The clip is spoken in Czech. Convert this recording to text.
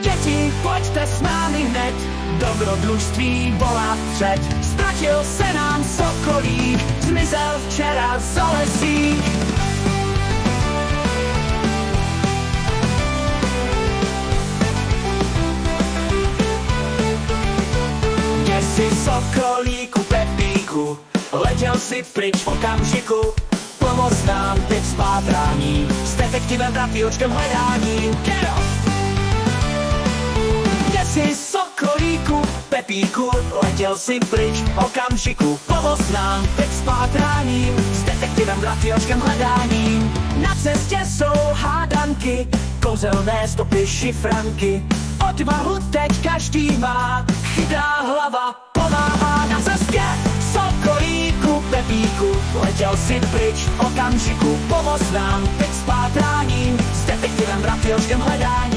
Děti, pojďte s námi hned, dobrodružství volá vpřed. Ztratil se nám sokolík, zmizel včera za lesík. Kde jsi, sokolíku Pepíku, letěl si pryč v okamžiku. Pomoz nám teď s pátrání, s detektivem Bratýočkem hledání. Kde jsi, sokolíku Pepíku, letěl si pryč v okamžiku. Pomoz nám teď s pátráním, s detektivem Bratýočkem hledání. Na cestě jsou hádanky, kouzelné stopy šifranky. Odvahu teď každý má, chytrá hlava pomáhá na cestě. Sokolíku Pepíku, letěl si pryč v okamžiku. Pomoz nám teď s pátráním, s detektivem Bratýočkem hledání.